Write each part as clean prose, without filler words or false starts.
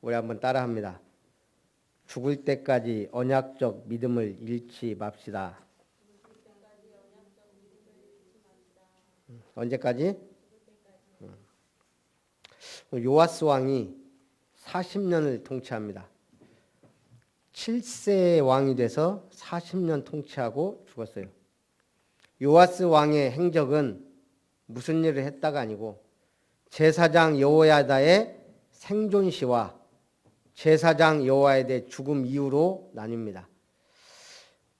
우리 한번 따라합니다. 죽을 때까지 언약적 믿음을 잃지 맙시다. 언제까지? 요아스 왕이 40년을 통치합니다. 7세 왕이 돼서 40년 통치하고 죽었어요. 요아스 왕의 행적은 무슨 일을 했다가 아니고 제사장 여호야다의 생존시와 제사장 여호야다의 죽음 이후로 나뉩니다.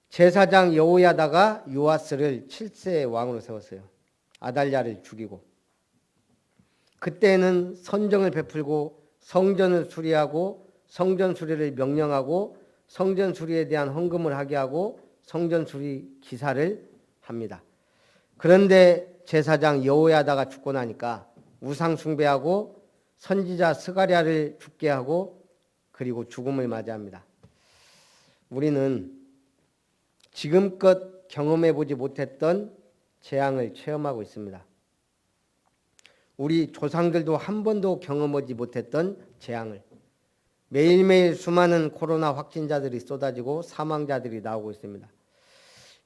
제사장 여호야다가 요아스를 7세 왕으로 세웠어요. 아달랴를 죽이고 그때는 선정을 베풀고 성전을 수리하고 성전 수리를 명령하고 성전 수리에 대한 헌금을 하게 하고 성전 수리 기사를 합니다. 그런데 제사장 여호야다가 죽고 나니까 우상 숭배하고 선지자 스가랴를 죽게 하고 그리고 죽음을 맞이합니다. 우리는 지금껏 경험해 보지 못했던 재앙을 체험하고 있습니다. 우리 조상들도 한 번도 경험하지 못했던 재앙을 매일매일 수많은 코로나 확진자들이 쏟아지고 사망자들이 나오고 있습니다.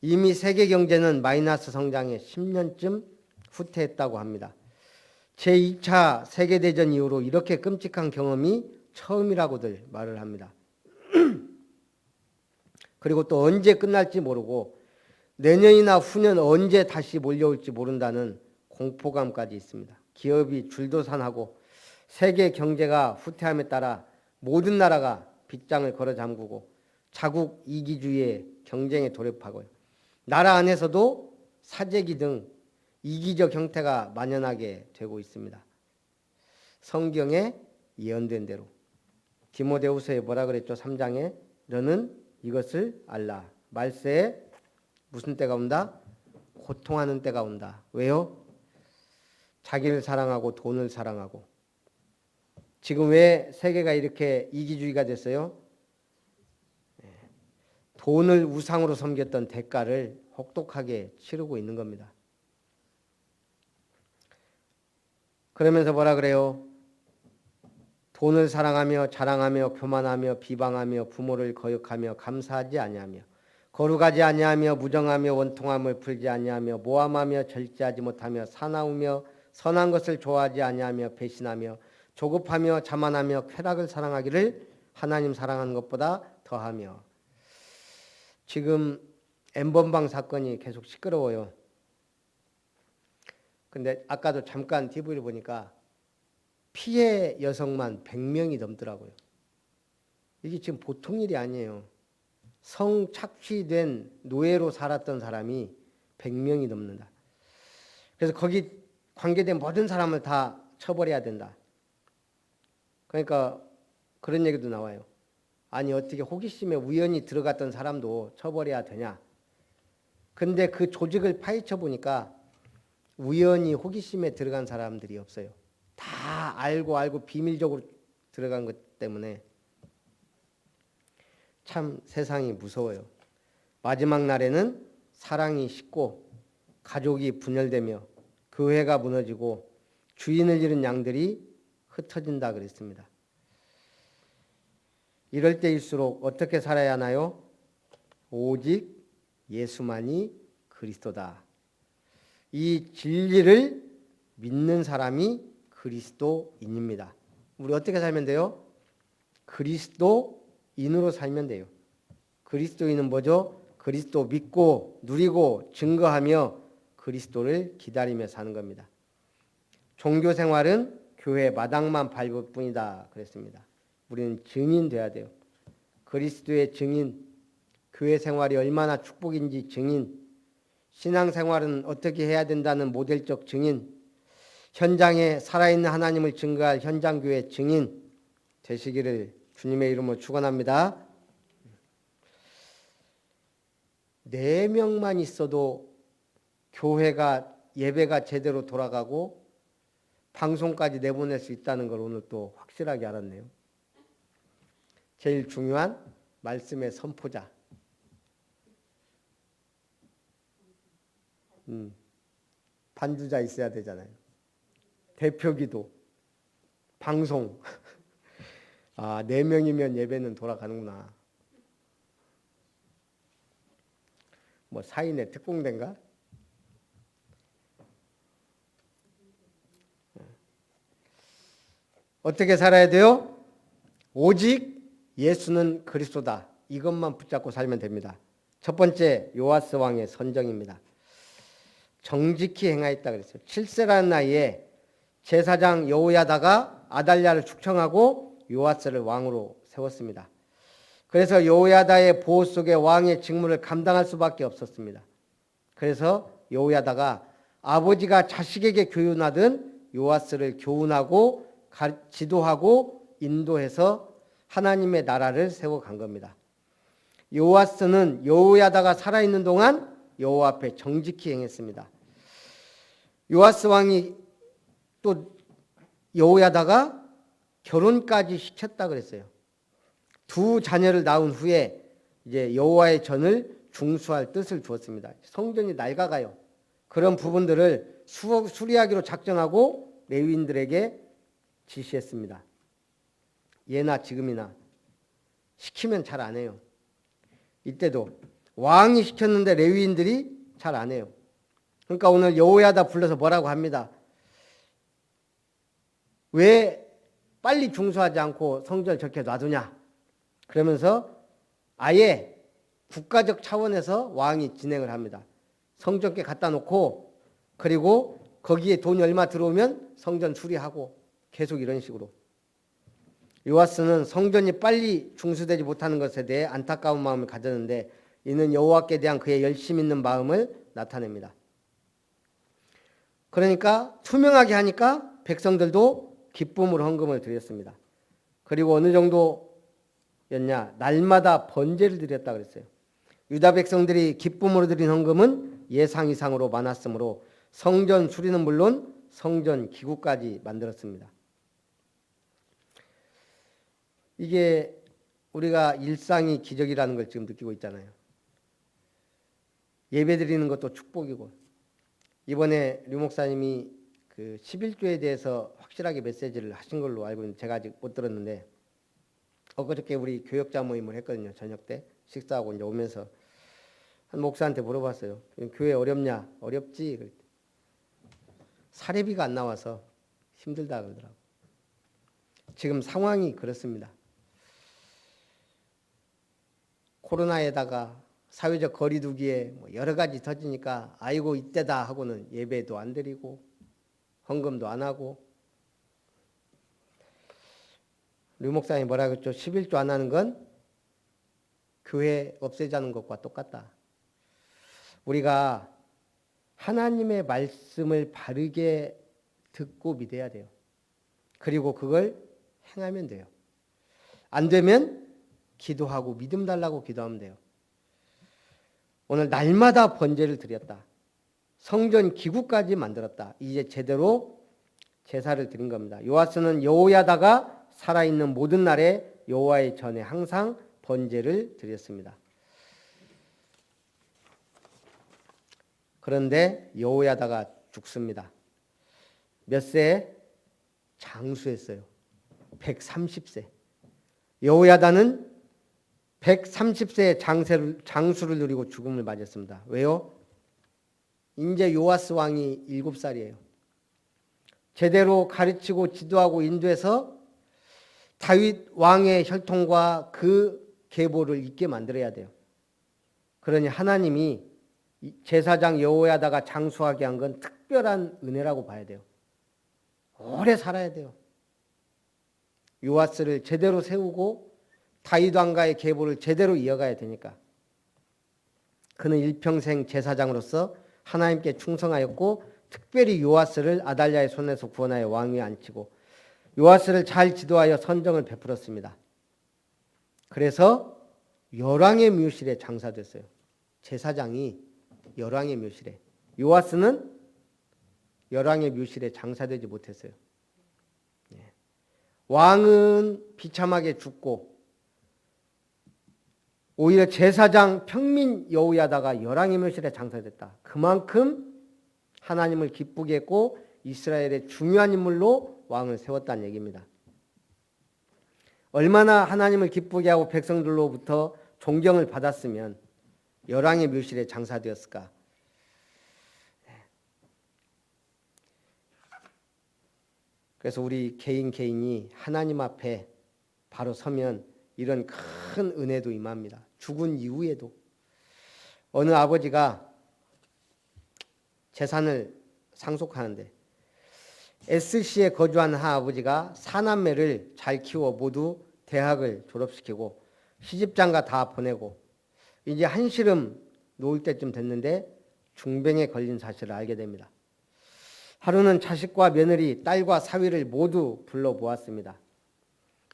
이미 세계 경제는 마이너스 성장에 10년쯤 후퇴했다고 합니다. 제2차 세계대전 이후로 이렇게 끔찍한 경험이 처음이라고들 말을 합니다. 그리고 또 언제 끝날지 모르고 내년이나 후년 언제 다시 몰려올지 모른다는 공포감까지 있습니다. 기업이 줄도산하고 세계 경제가 후퇴함에 따라 모든 나라가 빗장을 걸어 잠그고 자국 이기주의의 경쟁에 돌입하고요. 나라 안에서도 사재기 등 이기적 형태가 만연하게 되고 있습니다. 성경에 예언된 대로 디모데후서에 뭐라 그랬죠? 3장에 너는 이것을 알라. 말세에 무슨 때가 온다? 고통하는 때가 온다. 왜요? 자기를 사랑하고 돈을 사랑하고. 지금 왜 세계가 이렇게 이기주의가 됐어요? 돈을 우상으로 섬겼던 대가를 혹독하게 치르고 있는 겁니다. 그러면서 뭐라 그래요? 돈을 사랑하며 자랑하며 교만하며 비방하며 부모를 거역하며 감사하지 아니하며 거룩하지 아니하며 무정하며 원통함을 풀지 아니하며 모함하며 절제하지 못하며 사나우며 선한 것을 좋아하지 아니하며 배신하며 조급하며 자만하며 쾌락을 사랑하기를 하나님 사랑하는 것보다 더하며. 지금 N번방 사건이 계속 시끄러워요. 근데 아까도 잠깐 TV를 보니까 피해 여성만 100명이 넘더라고요. 이게 지금 보통 일이 아니에요. 성착취된 노예로 살았던 사람이 100명이 넘는다. 그래서 거기 관계된 모든 사람을 다 처벌해야 된다. 그러니까 그런 얘기도 나와요. 아니 어떻게 호기심에 우연히 들어갔던 사람도 처벌해야 되냐. 근데 그 조직을 파헤쳐 보니까 우연히 호기심에 들어간 사람들이 없어요. 다 알고 비밀적으로 들어간 것 때문에 참 세상이 무서워요. 마지막 날에는 사랑이 식고 가족이 분열되며 교회가 무너지고 주인을 잃은 양들이 흩어진다 그랬습니다. 이럴 때일수록 어떻게 살아야 하나요? 오직 예수만이 그리스도다. 이 진리를 믿는 사람이 그리스도인입니다. 우리 어떻게 살면 돼요? 그리스도인으로 살면 돼요. 그리스도인은 뭐죠? 그리스도 믿고 누리고 증거하며 그리스도를 기다리며 사는 겁니다. 종교 생활은 교회 마당만 밟을 뿐이다 그랬습니다. 우리는 증인 돼야 돼요. 그리스도의 증인, 교회 생활이 얼마나 축복인지 증인, 신앙생활은 어떻게 해야 된다는 모델적 증인, 현장에 살아있는 하나님을 증거할 현장교회 증인 되시기를 주님의 이름으로 축원합니다. 4명만 있어도 교회가 예배가 제대로 돌아가고 방송까지 내보낼 수 있다는 걸 오늘 또 확실하게 알았네요. 제일 중요한 말씀의 선포자. 반주자 있어야 되잖아요. 대표기도, 방송. 아, 4명이면 예배는 돌아가는구나. 뭐 사인의 특공대인가? 어떻게 살아야 돼요? 오직 예수는 그리스도다. 이것만 붙잡고 살면 됩니다. 첫 번째, 요아스 왕의 선정입니다. 정직히 행하였다 그랬어요. 7세라는 나이에 제사장 여호야다가 아달랴를 축청하고 요아스를 왕으로 세웠습니다. 그래서 여호야다의 보호 속에 왕의 직무를 감당할 수밖에 없었습니다. 그래서 여호야다가 아버지가 자식에게 교훈하듯 요아스를 교훈하고 지도하고 인도해서 하나님의 나라를 세워간 겁니다. 요아스는 여호야다가 살아있는 동안 여호와 앞에 정직히 행했습니다. 요아스 왕이 또 여호야다가 결혼까지 시켰다 그랬어요. 2 자녀를 낳은 후에 이제 여호와의 전을 중수할 뜻을 주었습니다. 성전이 낡아가요. 그런 부분들을 수리하기로 작정하고 레위인들에게 지시했습니다. 예나 지금이나 시키면 잘 안 해요. 이때도 왕이 시켰는데 레위인들이 잘 안 해요. 그러니까 오늘 여호야다 불러서 뭐라고 합니다. 왜 빨리 중수하지 않고 성전을 저렇게 놔두냐. 그러면서 아예 국가적 차원에서 왕이 진행을 합니다. 성전께 갖다 놓고 그리고 거기에 돈이 얼마 들어오면 성전 수리하고 계속 이런 식으로. 요아스는 성전이 빨리 중수되지 못하는 것에 대해 안타까운 마음을 가졌는데 이는 여호와께 대한 그의 열심 있는 마음을 나타냅니다. 그러니까 투명하게 하니까 백성들도 기쁨으로 헌금을 드렸습니다. 그리고 어느 정도였냐? 날마다 번제를 드렸다 그랬어요. 유다 백성들이 기쁨으로 드린 헌금은 예상 이상으로 많았으므로 성전 수리는 물론 성전 기구까지 만들었습니다. 이게 우리가 일상이 기적이라는 걸 지금 느끼고 있잖아요. 예배 드리는 것도 축복이고 이번에 류 목사님이 그 11조에 대해서 확실하게 메시지를 하신 걸로 알고 있는데 제가 아직 못 들었는데 엊그저께 우리 교역자 모임을 했거든요. 저녁 때 식사하고 이제 오면서 한 목사한테 물어봤어요. 교회 어렵냐? 어렵지. 사례비가 안 나와서 힘들다 그러더라고. 지금 상황이 그렇습니다. 코로나에다가 사회적 거리두기에 뭐 여러 가지 터지니까 아이고 이때다 하고는 예배도 안 드리고 헌금도 안 하고. 류 목사님이 뭐라고 했죠? 11조 안 하는 건 교회 없애자는 것과 똑같다. 우리가 하나님의 말씀을 바르게 듣고 믿어야 돼요. 그리고 그걸 행하면 돼요. 안 되면 기도하고 믿음 달라고 기도하면 돼요. 오늘 날마다 번제를 드렸다. 성전 기구까지 만들었다. 이제 제대로 제사를 드린 겁니다. 요아스는 여호야다가 살아있는 모든 날에 여호와의 전에 항상 번제를 드렸습니다. 그런데 여호야다가 죽습니다. 몇 세에? 장수했어요. 130세. 여호야다는 130세에 장수를 누리고 죽음을 맞았습니다. 왜요? 이제 요아스 왕이 7살이에요. 제대로 가르치고 지도하고 인도해서 다윗 왕의 혈통과 그 계보를 잇게 만들어야 돼요. 그러니 하나님이 제사장 여호야다가 장수하게 한 건 특별한 은혜라고 봐야 돼요. 오래 살아야 돼요. 요아스를 제대로 세우고 다윗 왕가의 계보를 제대로 이어가야 되니까. 그는 일평생 제사장으로서 하나님께 충성하였고 특별히 요아스를 아달랴의 손에서 구원하여 왕위에 앉히고 요아스를 잘 지도하여 선정을 베풀었습니다. 그래서 열왕의 묘실에 장사됐어요. 제사장이 열왕의 묘실에. 요아스는 열왕의 묘실에 장사되지 못했어요. 왕은 비참하게 죽고 오히려 제사장 평민 여호야다가 열왕의 묘실에 장사됐다. 그만큼 하나님을 기쁘게 했고 이스라엘의 중요한 인물로 왕을 세웠다는 얘기입니다. 얼마나 하나님을 기쁘게 하고 백성들로부터 존경을 받았으면 열왕의 묘실에 장사되었을까. 그래서 우리 개인이 하나님 앞에 바로 서면 이런 큰 은혜도 임합니다. 죽은 이후에도. 어느 아버지가 재산을 상속하는데 SC에 거주한 한 아버지가 사남매를 잘 키워 모두 대학을 졸업시키고 시집장가 다 보내고 이제 한시름 놓을 때쯤 됐는데 중병에 걸린 사실을 알게 됩니다. 하루는 자식과 며느리, 딸과 사위를 모두 불러 모았습니다.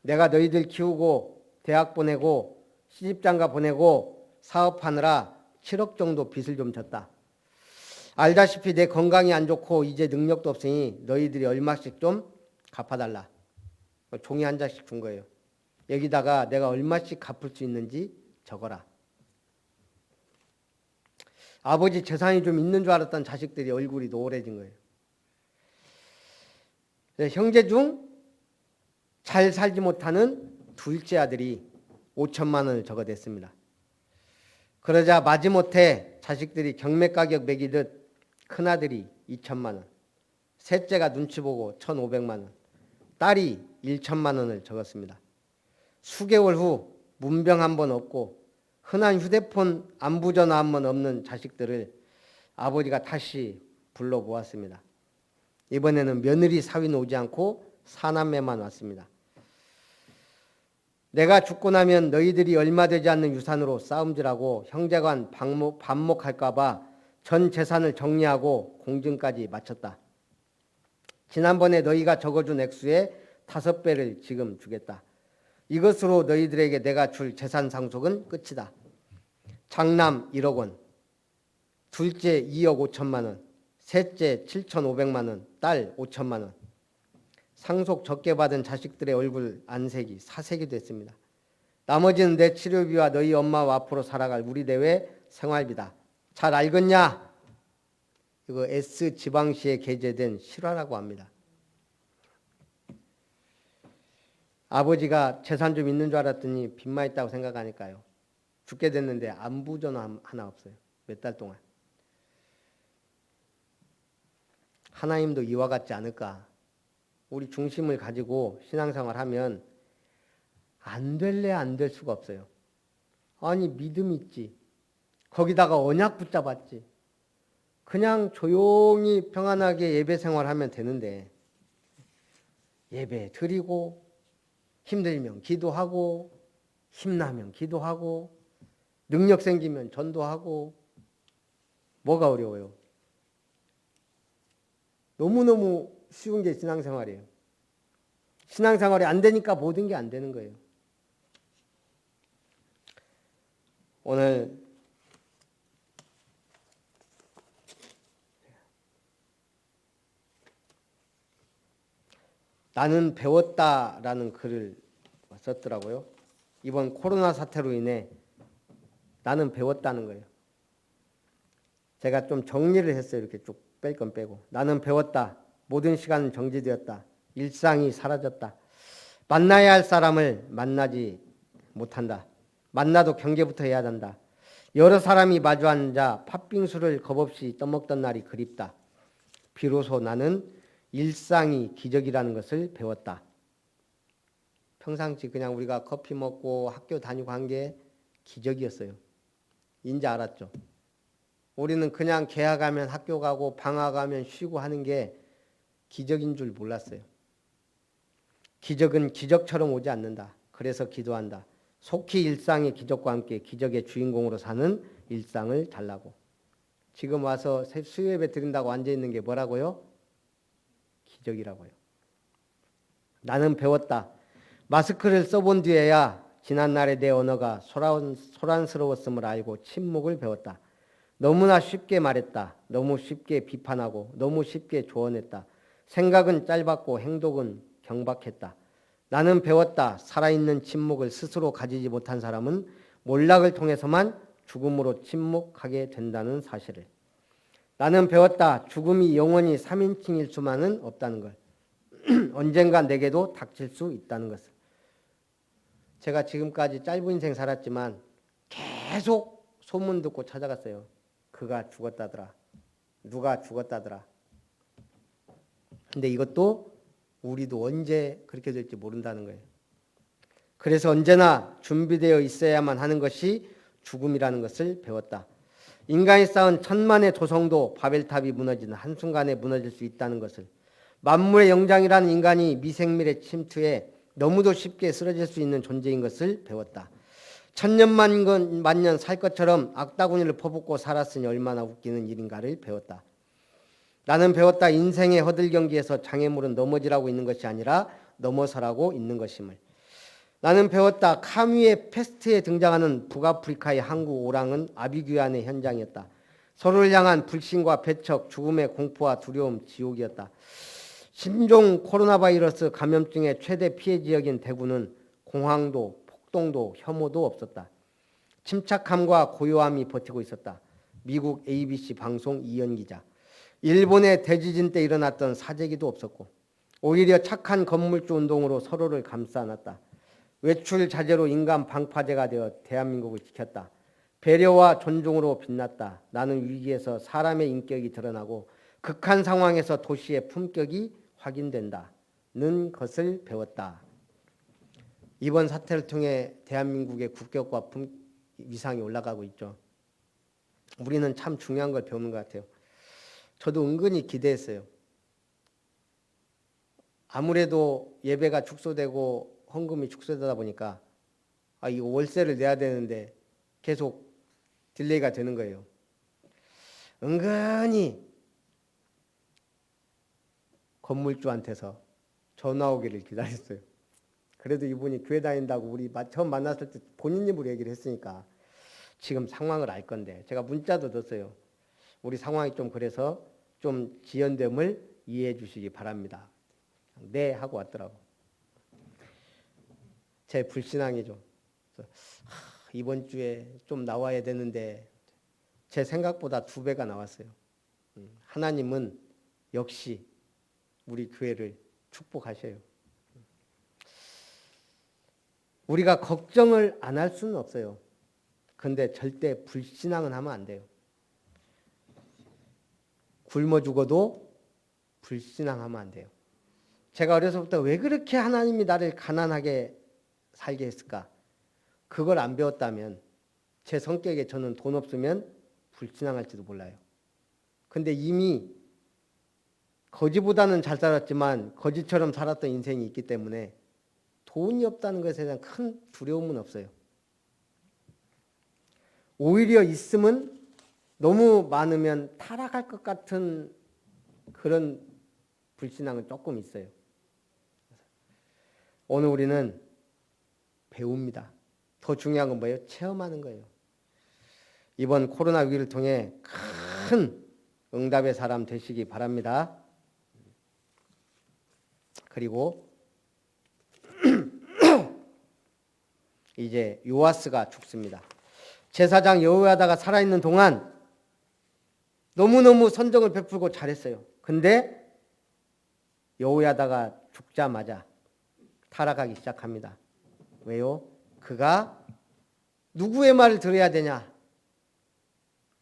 내가 너희들 키우고 대학 보내고 시집장가 보내고 사업하느라 7억 정도 빚을 좀 졌다. 알다시피 내 건강이 안 좋고 이제 능력도 없으니 너희들이 얼마씩 좀 갚아달라. 종이 한 장씩 준 거예요. 여기다가 내가 얼마씩 갚을 수 있는지 적어라. 아버지 재산이 좀 있는 줄 알았던 자식들이 얼굴이 노래진 거예요. 형제 중 잘 살지 못하는 둘째 아들이 5천만 원을 적어댔습니다. 그러자 마지못해 자식들이 경매 가격 매기듯 큰아들이 2천만 원, 셋째가 눈치 보고 1,500만 원, 딸이 1천만 원을 적었습니다. 수개월 후 문병 한 번 없고 흔한 휴대폰 안부 전화 한 번 없는 자식들을 아버지가 다시 불러 모았습니다. 이번에는 며느리 사위는 오지 않고 사남매만 왔습니다. 내가 죽고 나면 너희들이 얼마 되지 않는 유산으로 싸움질하고 형제간 반목할까 봐 전 재산을 정리하고 공증까지 마쳤다. 지난번에 너희가 적어준 액수의 5배를 지금 주겠다. 이것으로 너희들에게 내가 줄 재산 상속은 끝이다. 장남 1억 원, 둘째 2억 5천만 원, 셋째 7,500만 원, 딸 5천만 원. 상속 적게 받은 자식들의 얼굴 안색이 사색이 됐습니다. 나머지는 내 치료비와 너희 엄마와 앞으로 살아갈 우리 대회 생활비다. 잘 알겠냐? 이거 S지방시에 게재된 실화라고 합니다. 아버지가 재산 좀 있는 줄 알았더니 빚만 있다고 생각하니까요. 죽게 됐는데 안부 전화 하나 없어요. 몇 달 동안. 하나님도 이와 같지 않을까? 우리 중심을 가지고 신앙생활하면 안 될래 안 될 수가 없어요. 아니 믿음 있지. 거기다가 언약 붙잡았지. 그냥 조용히 평안하게 예배 생활하면 되는데 예배 드리고 힘들면 기도하고 힘나면 기도하고 능력 생기면 전도하고 뭐가 어려워요? 너무너무 쉬운 게 신앙생활이에요. 신앙생활이 안 되니까 모든 게 안 되는 거예요. 오늘 나는 배웠다라는 글을 썼더라고요. 이번 코로나 사태로 인해 나는 배웠다는 거예요. 제가 좀 정리를 했어요. 이렇게 쭉 뺄 건 빼고. 나는 배웠다. 모든 시간은 정지되었다. 일상이 사라졌다. 만나야 할 사람을 만나지 못한다. 만나도 경계부터 해야 한다. 여러 사람이 마주 앉아 팥빙수를 겁없이 떠먹던 날이 그립다. 비로소 나는 일상이 기적이라는 것을 배웠다. 평상시 그냥 우리가 커피 먹고 학교 다니고 한 게 기적이었어요. 인제 알았죠. 우리는 그냥 개학하면 학교 가고 방학하면 쉬고 하는 게 기적인 줄 몰랐어요. 기적은 기적처럼 오지 않는다. 그래서 기도한다. 속히 일상의 기적과 함께 기적의 주인공으로 사는 일상을 달라고. 지금 와서 수요예배 드린다고 앉아있는 게 뭐라고요? 기적이라고요. 나는 배웠다. 마스크를 써본 뒤에야 지난날의 내 언어가 소란스러웠음을 알고 침묵을 배웠다. 너무나 쉽게 말했다. 너무 쉽게 비판하고 너무 쉽게 조언했다. 생각은 짧았고 행동은 경박했다. 나는 배웠다. 살아있는 침묵을 스스로 가지지 못한 사람은 몰락을 통해서만 죽음으로 침묵하게 된다는 사실을. 나는 배웠다. 죽음이 영원히 3인칭일 수만은 없다는 걸. 언젠가 내게도 닥칠 수 있다는 것을. 제가 지금까지 짧은 인생 살았지만 계속 소문 듣고 찾아갔어요. 그가 죽었다더라. 누가 죽었다더라. 근데 이것도 우리도 언제 그렇게 될지 모른다는 거예요. 그래서 언제나 준비되어 있어야만 하는 것이 죽음이라는 것을 배웠다. 인간이 쌓은 천만의 조성도 바벨탑이 무너지는 한순간에 무너질 수 있다는 것을, 만물의 영장이라는 인간이 미생물의 침투에 너무도 쉽게 쓰러질 수 있는 존재인 것을 배웠다. 천년만년 살 것처럼 악다구니를 퍼붓고 살았으니 얼마나 웃기는 일인가를 배웠다. 나는 배웠다. 인생의 허들경기에서 장애물은 넘어지라고 있는 것이 아니라 넘어서라고 있는 것임을. 나는 배웠다. 카뮤의 페스트에 등장하는 북아프리카의 항구 오랑은 아비규환의 현장이었다. 서로를 향한 불신과 배척, 죽음의 공포와 두려움, 지옥이었다. 신종 코로나 바이러스 감염증의 최대 피해 지역인 대구는 공황도, 폭동도, 혐오도 없었다. 침착함과 고요함이 버티고 있었다. 미국 ABC 방송 이현 기자. 일본의 대지진 때 일어났던 사재기도 없었고 오히려 착한 건물주 운동으로 서로를 감싸 안았다. 외출 자제로 인간 방파제가 되어 대한민국을 지켰다. 배려와 존중으로 빛났다. 나는 위기에서 사람의 인격이 드러나고 극한 상황에서 도시의 품격이 확인된다는 것을 배웠다. 이번 사태를 통해 대한민국의 국격과 위상이 올라가고 있죠. 우리는 참 중요한 걸 배우는 것 같아요. 저도 은근히 기대했어요. 아무래도 예배가 축소되고 헌금이 축소되다 보니까 이거 월세를 내야 되는데 계속 딜레이가 되는 거예요. 은근히 건물주한테서 전화 오기를 기다렸어요. 그래도 이분이 교회 다닌다고 우리 처음 만났을 때 본인 입으로 얘기를 했으니까 지금 상황을 알 건데 제가 문자도 넣었어요. 우리 상황이 좀 그래서 좀 지연됨을 이해해 주시기 바랍니다. 네 하고 왔더라고. 제 불신앙이죠. 이번 주에 좀 나와야 되는데 제 생각보다 2배가 나왔어요. 하나님은 역시 우리 교회를 축복하셔요. 우리가 걱정을 안 할 수는 없어요. 근데 절대 불신앙은 하면 안 돼요. 굶어 죽어도 불신앙하면 안 돼요. 제가 어려서부터 왜 그렇게 하나님이 나를 가난하게 살게 했을까? 그걸 안 배웠다면 제 성격에 저는 돈 없으면 불신앙할지도 몰라요. 근데 이미 거지보다는 잘 살았지만 거지처럼 살았던 인생이 있기 때문에 돈이 없다는 것에 대한 큰 두려움은 없어요. 오히려 있으면 너무 많으면 타락할 것 같은 그런 불신앙은 조금 있어요. 오늘 우리는 배웁니다. 더 중요한 건 뭐예요? 체험하는 거예요. 이번 코로나 위기를 통해 큰 응답의 사람 되시기 바랍니다. 그리고 이제 요아스가 죽습니다. 제사장 여호야다가 살아있는 동안 너무너무 선정을 베풀고 잘했어요. 근데 여호야다가 죽자마자 타락하기 시작합니다. 왜요? 그가 누구의 말을 들어야 되냐?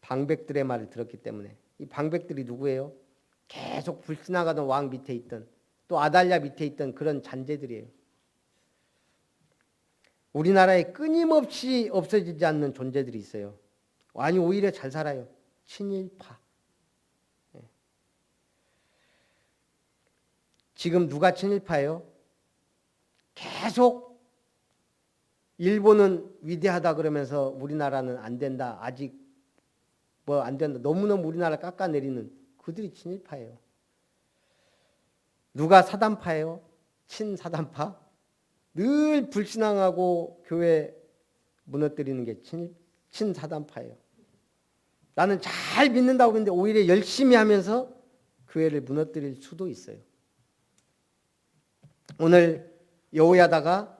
방백들의 말을 들었기 때문에. 이 방백들이 누구예요? 계속 불신하던 왕 밑에 있던, 또 아달랴 밑에 있던 그런 잔재들이에요. 우리나라에 끊임없이 없어지지 않는 존재들이 있어요. 아니 오히려 잘 살아요. 친일파. 지금 누가 친일파예요? 계속 일본은 위대하다 그러면서 우리나라는 안 된다. 아직 뭐 안 된다. 너무너무 우리나라 깎아내리는 그들이 친일파예요. 누가 사단파예요? 친사단파? 늘 불신앙하고 교회 무너뜨리는 게 친사단파예요. 나는 잘 믿는다고 했는데 오히려 열심히 하면서 교회를 무너뜨릴 수도 있어요. 오늘 여호야다가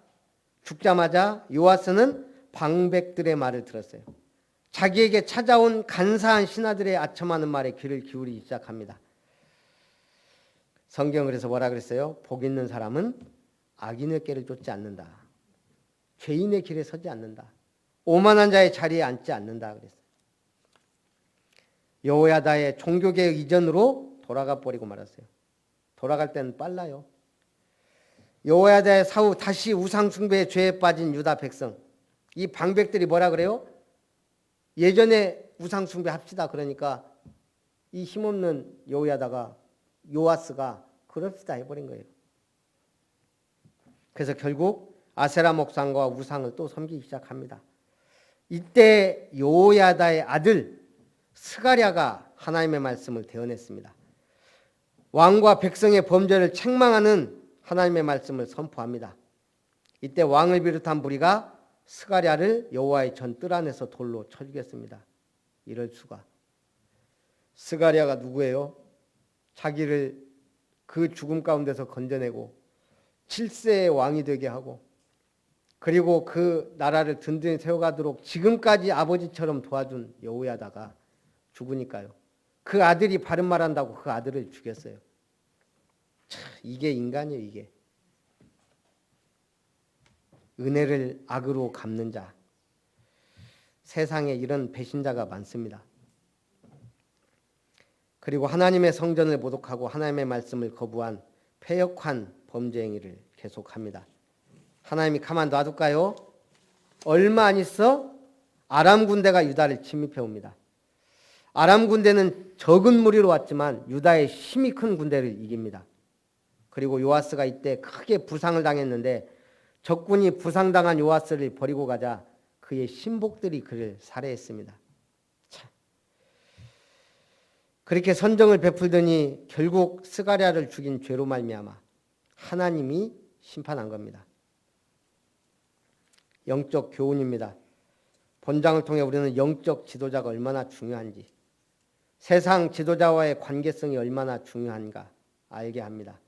죽자마자 요아스는 방백들의 말을 들었어요. 자기에게 찾아온 간사한 신하들의 아첨하는 말에 귀를 기울이기 시작합니다. 성경 그래서 뭐라 그랬어요? 복 있는 사람은 악인의 꾀를 쫓지 않는다. 죄인의 길에 서지 않는다. 오만한 자의 자리에 앉지 않는다 그랬어요. 여호야다의 종교개혁 이전으로 돌아가 버리고 말았어요. 돌아갈 때는 빨라요. 여호야다의 사후 다시 우상숭배의 죄에 빠진 유다 백성, 이 방백들이 뭐라 그래요? 예전에 우상숭배 합시다. 그러니까 이 힘없는 여호야다가, 요아스가 그럽시다 해버린 거예요. 그래서 결국 아세라 목상과 우상을 또 섬기기 시작합니다. 이때 여호야다의 아들 스가랴가 하나님의 말씀을 대언했습니다. 왕과 백성의 범죄를 책망하는 하나님의 말씀을 선포합니다. 이때 왕을 비롯한 무리가 스가랴를 여호와의 전 뜰 안에서 돌로 쳐 죽였습니다. 이럴 수가. 스가랴가 누구예요? 자기를 그 죽음 가운데서 건져내고 7세의 왕이 되게 하고, 그리고 그 나라를 든든히 세워가도록 지금까지 아버지처럼 도와준 여호야다가 죽으니까요. 그 아들이 바른 말한다고 그 아들을 죽였어요. 참, 이게 인간이에요. 이게 은혜를 악으로 갚는 자. 세상에 이런 배신자가 많습니다. 그리고 하나님의 성전을 모독하고 하나님의 말씀을 거부한 패역한 범죄 행위를 계속합니다. 하나님이 가만 놔둘까요? 얼마 안 있어 아람 군대가 유다를 침입해 옵니다. 아람 군대는 적은 무리로 왔지만 유다의 힘이 큰 군대를 이깁니다. 그리고 요아스가 이때 크게 부상을 당했는데 적군이 부상당한 요아스를 버리고 가자 그의 신복들이 그를 살해했습니다. 참. 그렇게 선정을 베풀더니 결국 스가랴를 죽인 죄로 말미암아 하나님이 심판한 겁니다. 영적 교훈입니다. 본장을 통해 우리는 영적 지도자가 얼마나 중요한지, 세상 지도자와의 관계성이 얼마나 중요한가 알게 합니다.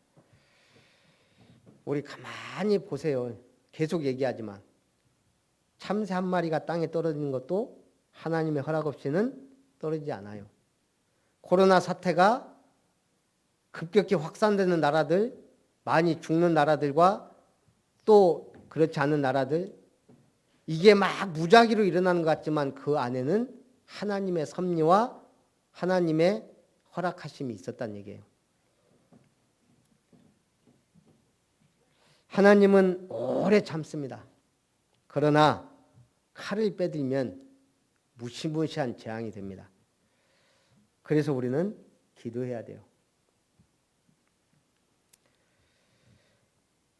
우리 가만히 보세요. 계속 얘기하지만 참새 한 마리가 땅에 떨어지는 것도 하나님의 허락 없이는 떨어지지 않아요. 코로나 사태가 급격히 확산되는 나라들, 많이 죽는 나라들과 또 그렇지 않은 나라들, 이게 막 무작위로 일어나는 것 같지만 그 안에는 하나님의 섭리와 하나님의 허락하심이 있었다는 얘기예요. 하나님은 오래 참습니다. 그러나 칼을 빼들면 무시무시한 재앙이 됩니다. 그래서 우리는 기도해야 돼요.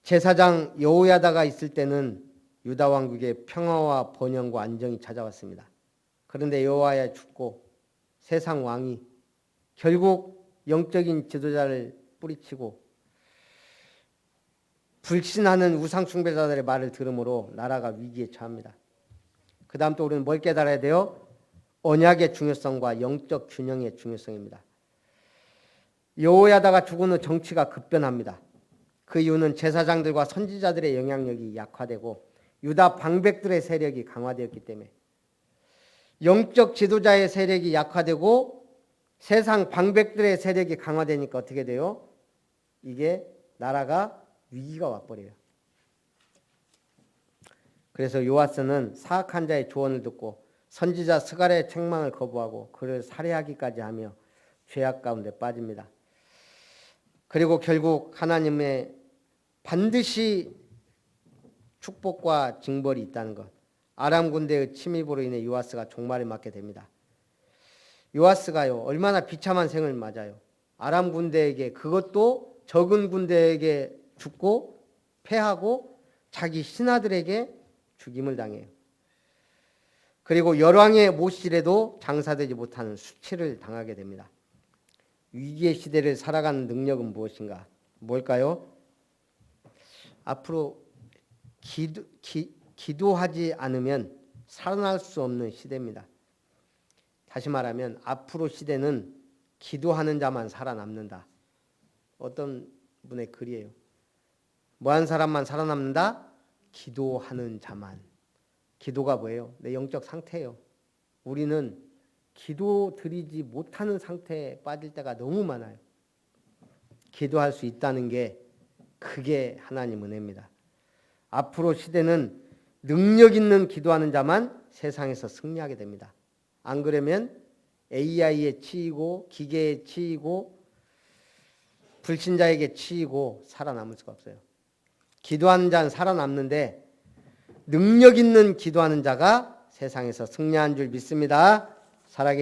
제사장 여호야다가 있을 때는 유다 왕국에 평화와 번영과 안정이 찾아왔습니다. 그런데 여호야가 죽고 세상 왕이 결국 영적인 지도자를 뿌리치고 불신하는 우상 숭배자들의 말을 들으므로 나라가 위기에 처합니다. 그 다음 또 우리는 뭘 깨달아야 돼요? 언약의 중요성과 영적 균형의 중요성입니다. 여호야다가 죽은 후 정치가 급변합니다. 그 이유는 제사장들과 선지자들의 영향력이 약화되고 유다 방백들의 세력이 강화되었기 때문에, 영적 지도자의 세력이 약화되고 세상 방백들의 세력이 강화되니까 어떻게 돼요? 이게 나라가 위기가 와버려요. 그래서 요아스는 사악한 자의 조언을 듣고 선지자 스가랴의 책망을 거부하고 그를 살해하기까지 하며 죄악 가운데 빠집니다. 그리고 결국 하나님의 반드시 축복과 징벌이 있다는 것, 아람 군대의 침입으로 인해 요아스가 종말을 맞게 됩니다. 요아스가요 얼마나 비참한 생을 맞아요. 아람 군대에게, 그것도 적은 군대에게 죽고 패하고 자기 신하들에게 죽임을 당해요. 그리고 열왕의 모실에도 장사되지 못하는 수치를 당하게 됩니다. 위기의 시대를 살아가는 능력은 무엇인가? 뭘까요? 앞으로 기도하지 않으면 살아날 수 없는 시대입니다. 다시 말하면 앞으로 시대는 기도하는 자만 살아남는다. 어떤 분의 글이에요. 뭐한 사람만 살아남는다? 기도하는 자만. 기도가 뭐예요? 내 영적 상태예요. 우리는 기도 드리지 못하는 상태에 빠질 때가 너무 많아요. 기도할 수 있다는 게 그게 하나님 은혜입니다. 앞으로 시대는 능력 있는 기도하는 자만 세상에서 승리하게 됩니다. 안 그러면 AI에 치이고 기계에 치이고 불신자에게 치이고 살아남을 수가 없어요. 기도하는 자는 살아남는데 능력 있는 기도하는 자가 세상에서 승리한 줄 믿습니다. 살아계신